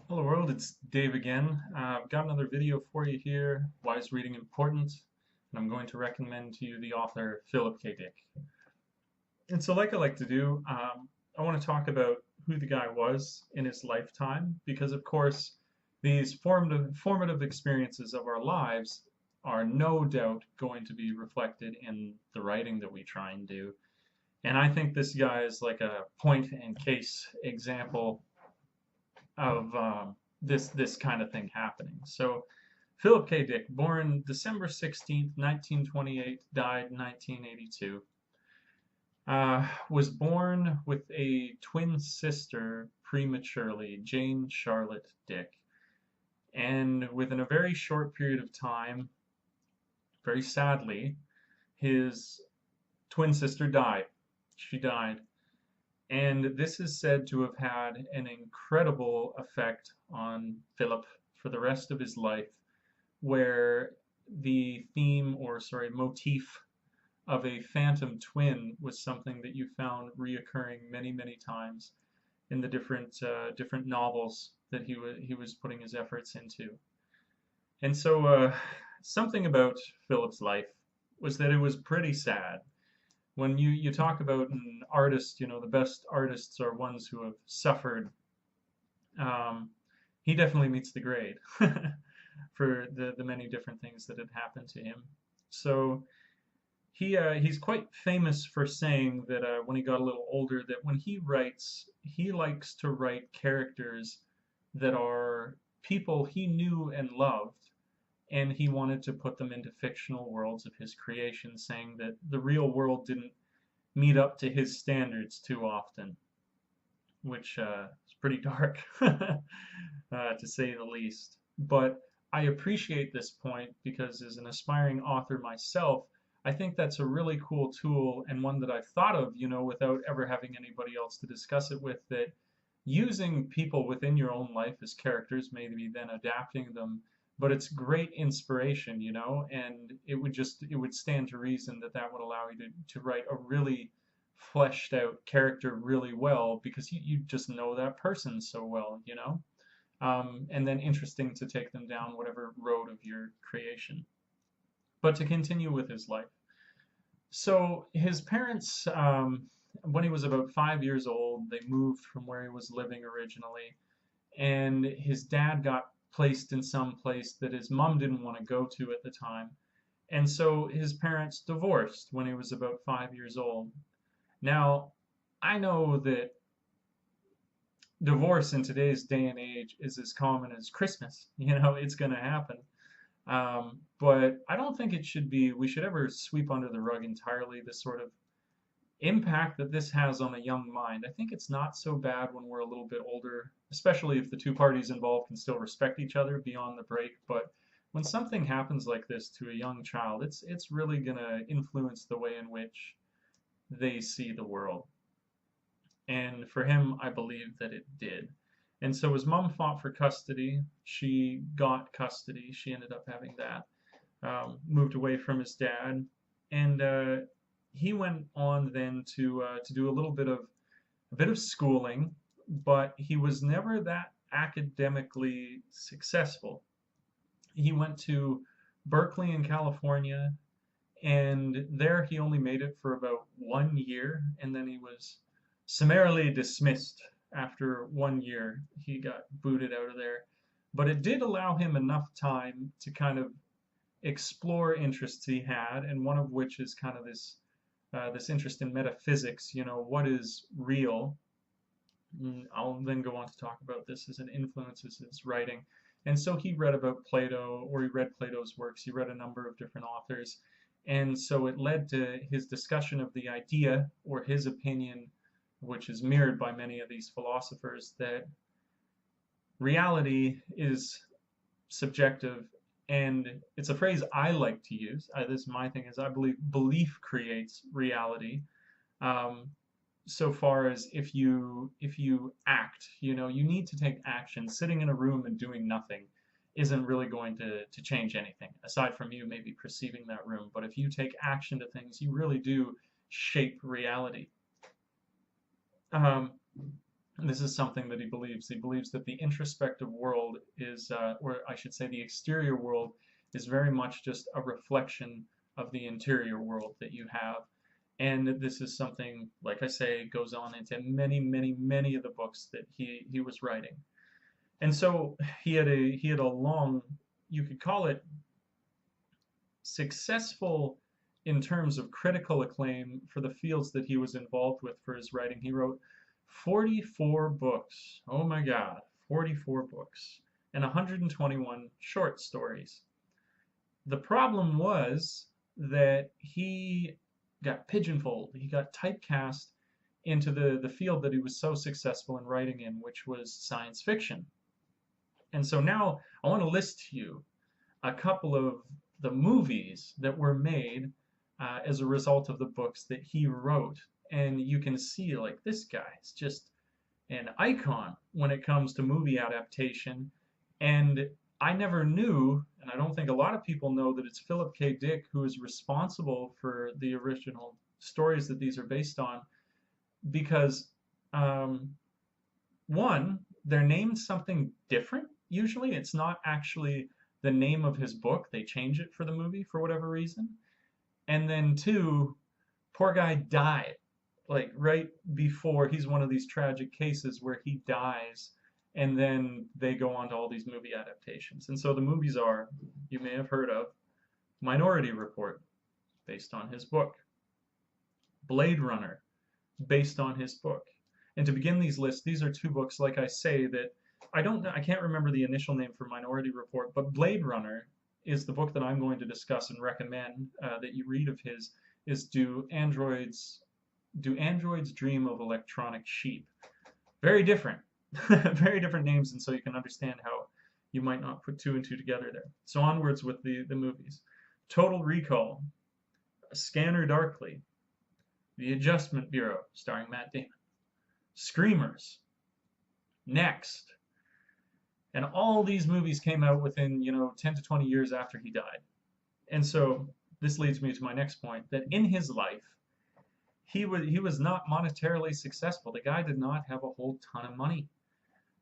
Hello world, it's Dave again. I've got another video for you here. Why is reading important? And I'm going to recommend to you the author Philip K. Dick. And so like I like to do, I want to talk about who the guy was in his lifetime because of course these formative experiences of our lives are no doubt going to be reflected in the writing that we try and do. And I think this guy is like a point and case example of this kind of thing happening. So Philip K. Dick, born December 16th, 1928, died 1982, was born with a twin sister prematurely, Jane Charlotte Dick. And within a very short period of time, very sadly, his twin sister died. She died. And this is said to have had an incredible effect on Philip for the rest of his life, where the theme, or sorry, motif of a phantom twin was something that you found reoccurring many, many times in the different novels that he was putting his efforts into. And so something about Philip's life was that it was pretty sad. When you talk about an artist, the best artists are ones who have suffered. Um, he definitely meets the grade for the many different things that had happened to him. So he's quite famous for saying that when he got a little older, that when he writes, he likes to write characters that are people he knew and loved, and he wanted to put them into fictional worlds of his creation, saying that the real world didn't meet up to his standards too often, which is pretty dark, to say the least. But I appreciate this point because, as an aspiring author myself, I think that's a really cool tool and one that I've thought of, without ever having anybody else to discuss it with, that using people within your own life as characters, maybe then adapting them, but it's great inspiration, and it would stand to reason that that would allow you to write a really fleshed out character really well because you just know that person so well, and then interesting to take them down whatever road of your creation. But to continue with his life. So his parents, when he was about 5 years old, they moved from where he was living originally, and his dad got placed in some place that his mom didn't want to go to at the time. And so his parents divorced when he was about 5 years old. Now, I know that divorce in today's day and age is as common as Christmas. It's going to happen. But I don't think we should ever sweep under the rug entirely the sort of impact that this has on a young mind. I think it's not so bad when we're a little bit older, especially if the two parties involved can still respect each other beyond the break. But when something happens like this to a young child, it's really going to influence the way in which they see the world. And for him, I believe that it did. And so his mom fought for custody. She got custody. She ended up having that. Moved away from his dad, and he went on then to do a bit of schooling, but he was never that academically successful. He went to Berkeley in California, and there he only made it for about 1 year, and then he was summarily dismissed after 1 year. He got booted out of there. But it did allow him enough time to kind of explore interests he had, and one of which is kind of this interest in metaphysics. What is real? I'll then go on to talk about this as it influences his writing. And so he read about Plato, or he read Plato's works. He read a number of different authors, and so it led to his discussion of the idea, or his opinion, which is mirrored by many of these philosophers, that reality is subjective. And it's a phrase I like to use. This is my thing, is I believe belief creates reality. Um, so far as if you act, you need to take action. Sitting in a room and doing nothing isn't really going to change anything, aside from you maybe perceiving that room. But if you take action to things, you really do shape reality. Um, And this is something that he believes. He believes that the introspective world is, or I should say, the exterior world is very much just a reflection of the interior world that you have. And this is something, like I say, goes on into many, many, many of the books that he was writing. And so he had a long, you could call it successful in terms of critical acclaim for the fields that he was involved with for his writing. He wrote 44 books. Oh my God, 44 books and 121 short stories. The problem was that he got pigeonholed. He got typecast into the field that he was so successful in writing in, which was science fiction. And so now I want to list to you a couple of the movies that were made as a result of the books that he wrote. And you can see, like, this guy is just an icon when it comes to movie adaptation. And I never knew, and I don't think a lot of people know, that it's Philip K. Dick who is responsible for the original stories that these are based on, because um, one, they're named something different. Usually, it's not actually the name of his book. They change it for the movie for whatever reason. And then two, poor guy died. Like right before, he's one of these tragic cases where he dies, and then they go on to all these movie adaptations. And so the movies are, you may have heard of, Minority Report, based on his book. Blade Runner, based on his book. And to begin these lists, these are two books, like I say, that I can't remember the initial name for Minority Report, but Blade Runner is the book that I'm going to discuss and recommend that you read of his, is Do Androids Dream of Electronic Sheep? Very different, very different names, and so you can understand how you might not put two and two together there. So onwards with the movies. Total Recall, Scanner Darkly, The Adjustment Bureau, starring Matt Damon, Screamers, Next, and all these movies came out within 10 to 20 years after he died. And so this leads me to my next point, that in his life he was not monetarily successful. The guy did not have a whole ton of money.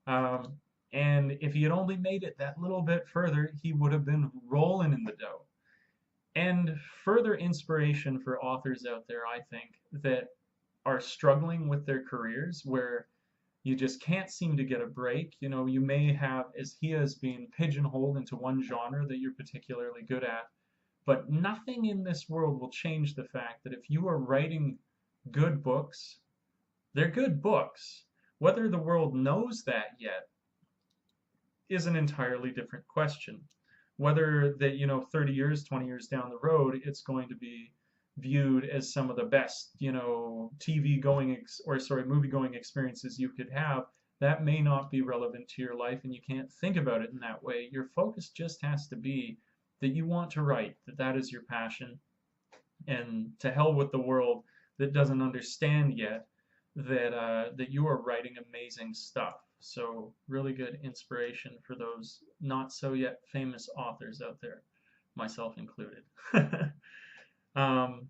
Um, and if he had only made it that little bit further, he would have been rolling in the dough. And further inspiration for authors out there, I think, that are struggling with their careers, where you just can't seem to get a break. You may have, as he has been, pigeonholed into one genre that you're particularly good at, but nothing in this world will change the fact that if you are writing good books, they're good books. Whether the world knows that yet is an entirely different question. Whether that, 30 years, 20 years down the road, it's going to be viewed as some of the best, movie going experiences you could have, that may not be relevant to your life, and you can't think about it in that way. Your focus just has to be that you want to write, that is your passion, and to hell with the world that doesn't understand yet that you are writing amazing stuff. So really good inspiration for those not so yet famous authors out there, myself included. um,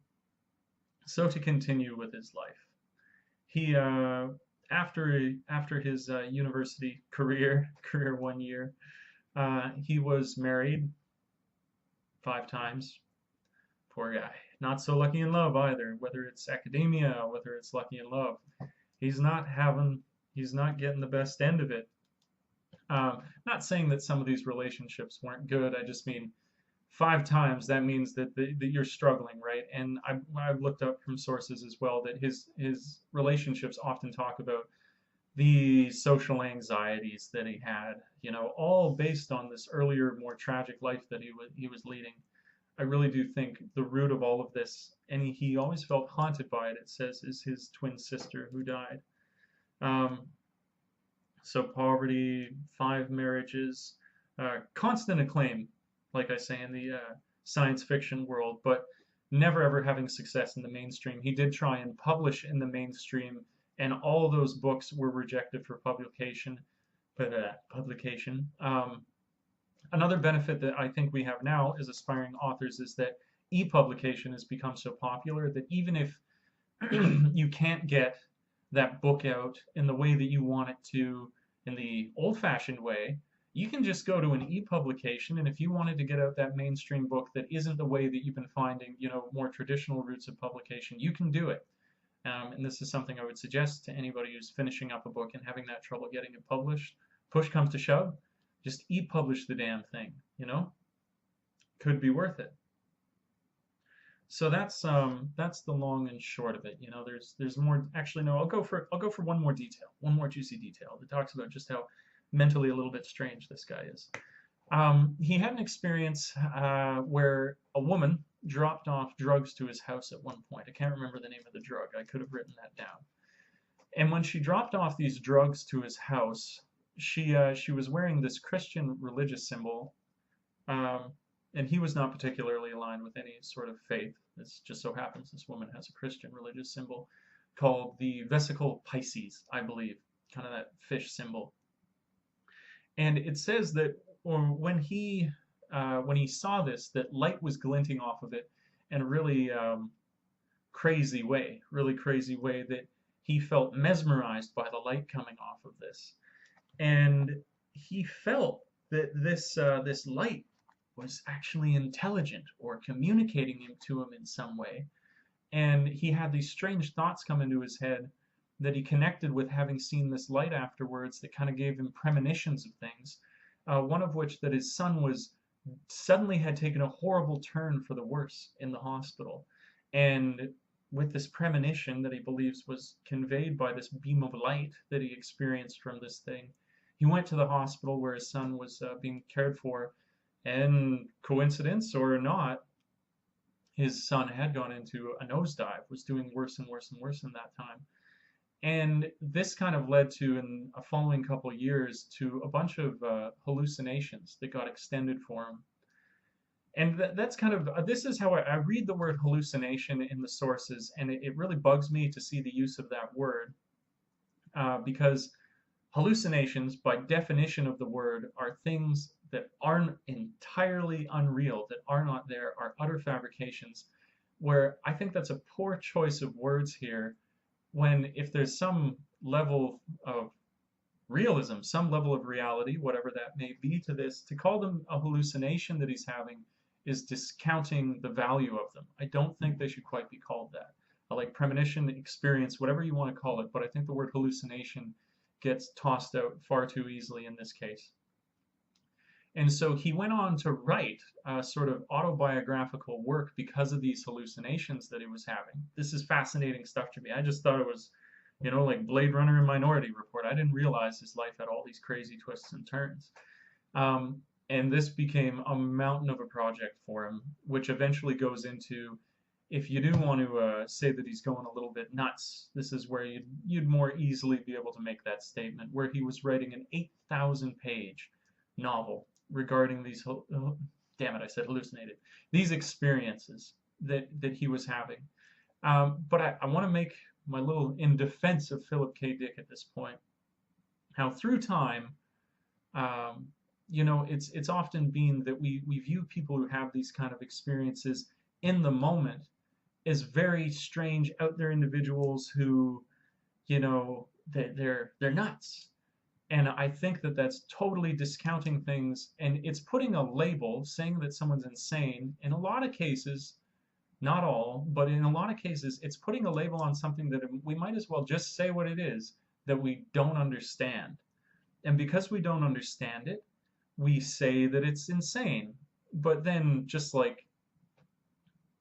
so to continue with his life, he after his university career 1 year, he was married 5 times. Poor guy. Not so lucky in love either, whether it's academia, whether it's lucky in love. He's not getting the best end of it. Not saying that some of these relationships weren't good. I just mean 5 times, that means that you're struggling, right? And I've looked up from sources as well that his relationships often talk about the social anxieties that he had, all based on this earlier, more tragic life that he was leading. I really do think the root of all of this, and he always felt haunted by it, it says, is his twin sister who died. Um, so poverty, 5 marriages, constant acclaim, like I say, in the science fiction world, but never ever having success in the mainstream. He did try and publish in the mainstream, and all those books were rejected for publication. Another benefit that I think we have now as aspiring authors is that e-publication has become so popular that even if you can't get that book out in the way that you want it to, in the old-fashioned way, you can just go to an e-publication, and if you wanted to get out that mainstream book that isn't the way that you've been finding, more traditional routes of publication, you can do it. And this is something I would suggest to anybody who's finishing up a book and having that trouble getting it published. Push comes to shove, just e-publish the damn thing, Could be worth it. So that's the long and short of it. There's more. Actually, no. I'll go for one more detail, one more juicy detail that talks about just how mentally a little bit strange this guy is. He had an experience where a woman dropped off drugs to his house at one point. I can't remember the name of the drug. I could have written that down. And when she dropped off these drugs to his house, she was wearing this Christian religious symbol, um, and he was not particularly aligned with any sort of faith. This just so happens this woman has a Christian religious symbol called the vesicle Pisces, I believe, kind of that fish symbol. And it says that when he saw this, that light was glinting off of it in a really really crazy way, that he felt mesmerized by the light coming off of this. And he felt that this light was actually intelligent or communicating to him in some way. And he had these strange thoughts come into his head that he connected with having seen this light afterwards, that kind of gave him premonitions of things. One of which that his son was suddenly had taken a horrible turn for the worse in the hospital. And with this premonition that he believes was conveyed by this beam of light that he experienced from this thing, he went to the hospital where his son was being cared for, and coincidence or not, his son had gone into a nosedive, was doing worse and worse and worse in that time. And this kind of led to, in a following couple of years, to a bunch of hallucinations that got extended for him. And that's kind of, this is how I read the word hallucination in the sources, and it really bugs me to see the use of that word, because hallucinations, by definition of the word, are things that aren't entirely unreal, that are not there, are utter fabrications, where I think that's a poor choice of words here, when if there's some level of realism, some level of reality, whatever that may be to this, to call them a hallucination that he's having is discounting the value of them. I don't think they should quite be called that. I like premonition, experience, whatever you want to call it, but I think the word hallucination gets tossed out far too easily in this case. And so he went on to write a sort of autobiographical work because of these hallucinations that he was having. This is fascinating stuff to me. I just thought it was, like Blade Runner and Minority Report. I didn't realize his life had all these crazy twists and turns. And this became a mountain of a project for him, which eventually goes into, if you do want to say that he's going a little bit nuts, this is where you'd more easily be able to make that statement, where he was writing an 8,000-page novel regarding these, damn it, I said hallucinated, these experiences that he was having. But I want to make my little, in defense of Philip K. Dick at this point, how through time, it's often been that we view people who have these kind of experiences in the moment as very strange, out there individuals who, they're nuts. And I think that that's totally discounting things, and it's putting a label, saying that someone's insane. In a lot of cases, not all, but in a lot of cases, it's putting a label on something that we might as well just say what it is, that we don't understand. And because we don't understand it, we say that it's insane. But then, just like,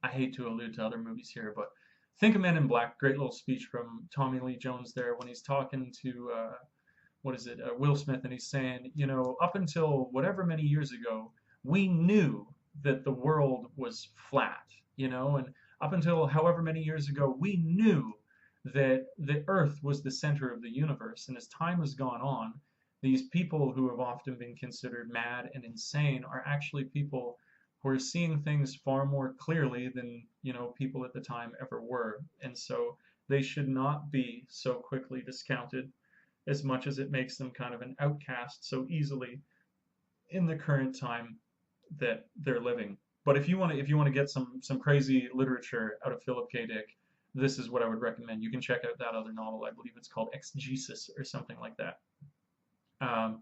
I hate to allude to other movies here, but think of Men in Black, great little speech from Tommy Lee Jones there when he's talking to, Will Smith, and he's saying, up until whatever many years ago, we knew that the world was flat, and up until however many years ago, we knew that the Earth was the center of the universe. And as time has gone on, these people who have often been considered mad and insane are actually people who are seeing things far more clearly than, people at the time ever were. And so they should not be so quickly discounted, as much as it makes them kind of an outcast so easily in the current time that they're living. But if you want to get some crazy literature out of Philip K. Dick, this is what I would recommend. You can check out that other novel. I believe it's called Exegesis or something like that. Um,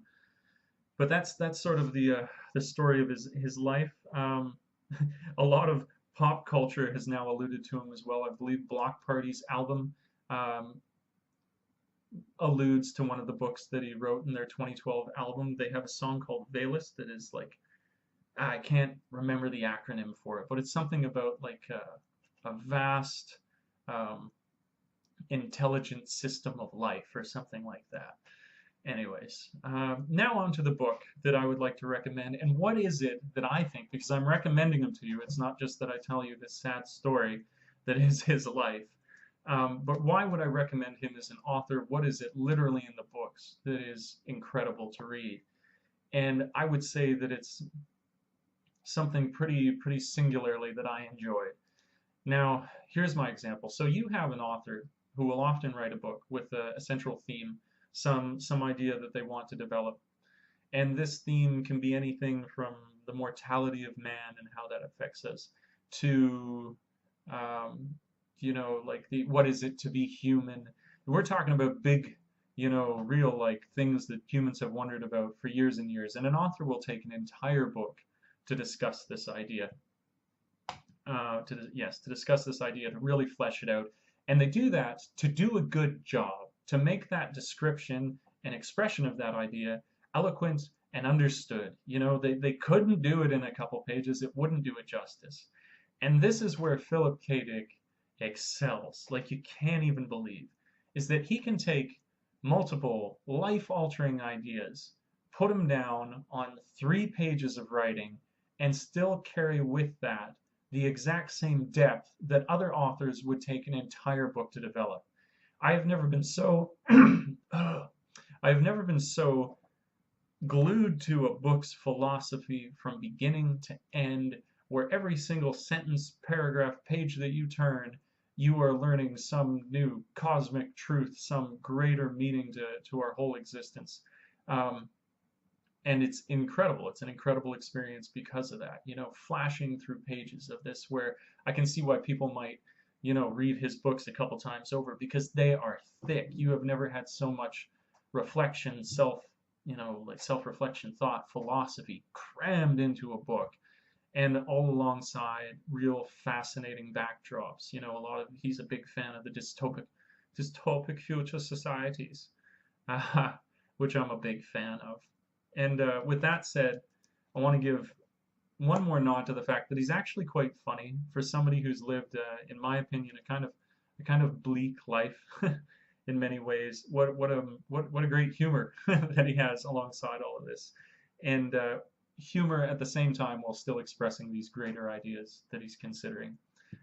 but that's sort of the story of his life. A lot of pop culture has now alluded to him as well. I believe Block Party's album um, alludes to one of the books that he wrote in their 2012 album. They have a song called Velis that is like, I can't remember the acronym for it, but it's something about like a vast um, intelligent system of life or something like that. Anyways, now on to the book that I would like to recommend. And what is it that I think, because I'm recommending them to you, it's not just that I tell you this sad story that is his life, but why would I recommend him as an author? What is it literally in the books that is incredible to read? And I would say that it's something pretty singularly that I enjoyed. Now, here's my example. So you have an author who will often write a book with a central theme, some idea that they want to develop. And this theme can be anything from the mortality of man and how that affects us to, um, like the what is it to be human? We're talking about big, real like things that humans have wondered about for years and years. And an author will take an entire book to discuss this idea. To discuss this idea, to really flesh it out. And they do that to do a good job, to make that description and expression of that idea eloquent and understood. They couldn't do it in a couple pages. It wouldn't do it justice. And this is where Philip K. Dick excels, like you can't even believe, is that he can take multiple life-altering ideas, put them down on 3 pages of writing, and still carry with that the exact same depth that other authors would take an entire book to develop. I have never been so I have never been so glued to a book's philosophy from beginning to end, where every single sentence, paragraph, page that you turn, you are learning some new cosmic truth, some greater meaning to our whole existence. And it's incredible. It's an incredible experience because of that, flashing through pages of this where I can see why people might, read his books a couple times over because they are thick. You have never had so much reflection, like self-reflection, thought, philosophy crammed into a book and all alongside real fascinating backdrops. He's a big fan of the dystopic future societies, which I'm a big fan of. And with that said, I want to give one more nod to the fact that he's actually quite funny for somebody who's lived, in my opinion, a kind of bleak life in many ways. What a great humor that he has alongside all of this, and humor at the same time while still expressing these greater ideas that he's considering.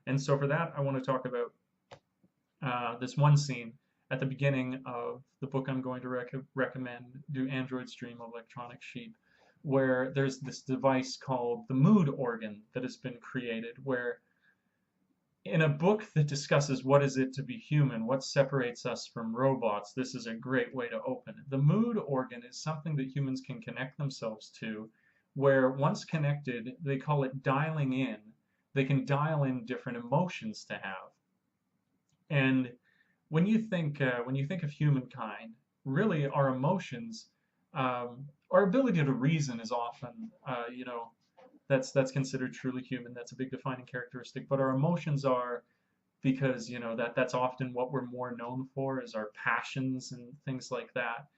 And so for that, I want to talk about this one scene at the beginning of the book I'm going to recommend, Do Androids Dream of Electronic Sheep, where there's this device called the mood organ that has been created, where in a book that discusses what is it to be human, what separates us from robots, this is a great way to open it. The mood organ is something that humans can connect themselves to, where once connected, they call it dialing in. They can dial in different emotions to have. And when you think of humankind, really our emotions, our ability to reason is often, that's considered truly human. That's a big defining characteristic. But our emotions are, because that's often what we're more known for is our passions and things like that.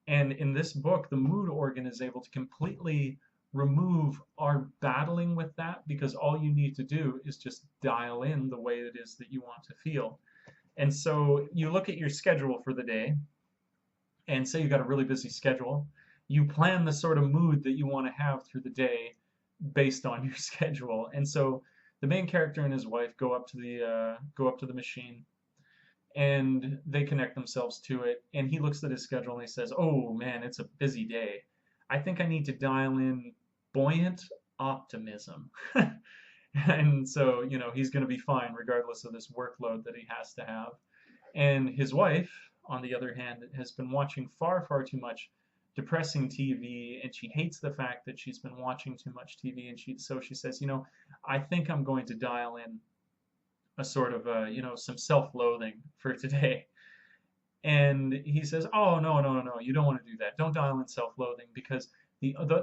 And in this book, the mood organ is able to completely remove our battling with that, because all you need to do is just dial in the way it is that you want to feel. And so you look at your schedule for the day, and say you've got a really busy schedule. You plan the sort of mood that you want to have through the day based on your schedule. And so the main character and his wife go up to the machine, and they connect themselves to it. And he looks at his schedule and he says, "Oh man, it's a busy day. I think I need to dial in buoyant optimism." And so, he's going to be fine regardless of this workload that he has to have. And his wife, on the other hand, has been watching far too much depressing TV, and she hates the fact that she's been watching too much TV. And so she says, I think I'm going to dial in a sort of some self-loathing for today. And he says, "Oh, no, no, no, you don't want to do that. Don't dial in self-loathing because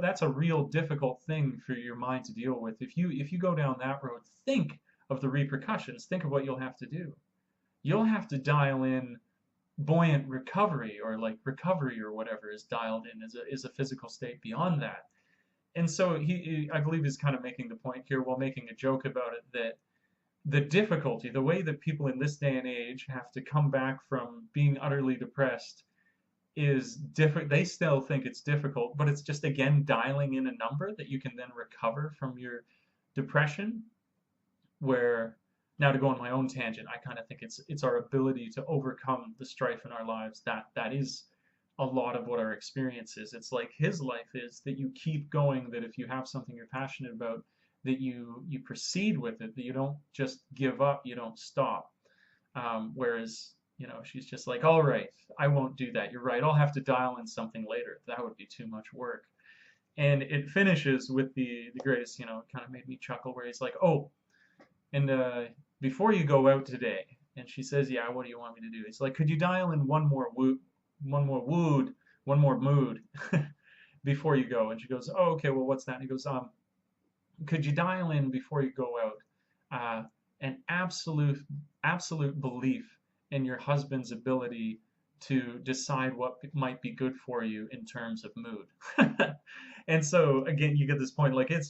that's a real difficult thing for your mind to deal with. If you go down that road, think of the repercussions. Think of what you'll have to do. You'll have to dial in buoyant recovery, or like recovery or whatever is dialed in is a physical state beyond that." And so I believe, is kind of making the point here while making a joke about it, that the difficulty, the way that people in this day and age have to come back from being utterly depressed is different. They still think it's difficult, but it's just again dialing in a number that you can then recover from your depression. Where, now to go on my own tangent, I kind of think it's our ability to overcome the strife in our lives that is a lot of what our experience is. It's like his life is that you keep going, that if you have something you're passionate about, that you proceed with it, that you don't just give up, you don't stop. Whereas, she's just like, all right, I won't do that. You're right. I'll have to dial in something later. That would be too much work. And it finishes with the greatest, kind of made me chuckle, where he's like, oh, and before you go out today, and she says, yeah, what do you want me to do? He's like, could you dial in one more wood, one more mood before you go? And she goes, oh, okay, well, what's that? And he goes, could you dial in before you go out an absolute belief in your husband's ability to decide what might be good for you in terms of mood. And so again, you get this point, like it's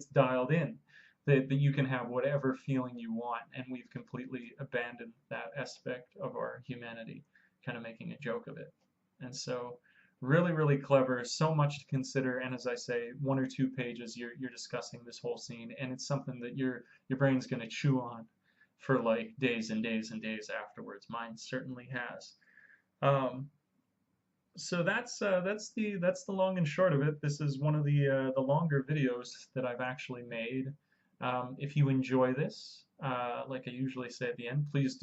dialed in that you can have whatever feeling you want, and we've completely abandoned that aspect of our humanity, kind of making a joke of it. And so really, really clever, so much to consider, and as I say, 1 or 2 pages you're discussing this whole scene, and it's something that your brain's going to chew on for like days and days and days afterwards. Mine certainly has. Um, so that's the long and short of it. This is one of the longer videos that I've actually made. If you enjoy this, like I usually say at the end, please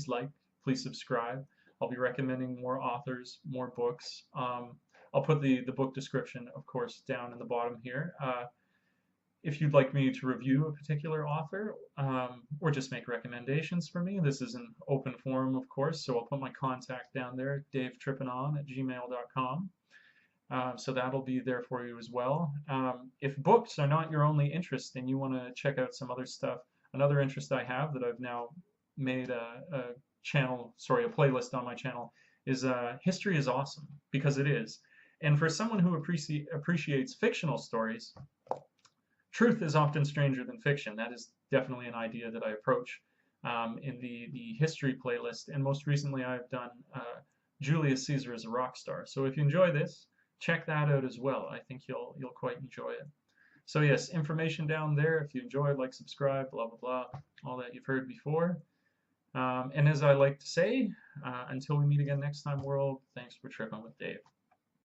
like, please subscribe. I'll be recommending more authors, more books. I'll put the book description, of course, down in the bottom here. If you'd like me to review a particular author, or just make recommendations for me, this is an open forum, of course, so I'll put my contact down there, davetrippanon@gmail.com. So that'll be there for you as well. If books are not your only interest and you want to check out some other stuff, another interest I have that I've now made a playlist on my channel is History is Awesome, because it is. And for someone who appreciates fictional stories, truth is often stranger than fiction. That is definitely an idea that I approach in the history playlist. And most recently, I've done Julius Caesar as a rock star. So if you enjoy this, check that out as well. I think you'll quite enjoy it. So yes, information down there. If you enjoy, like, subscribe, blah blah blah, all that you've heard before. And as I like to say, until we meet again next time, world, thanks for tripping with Dave.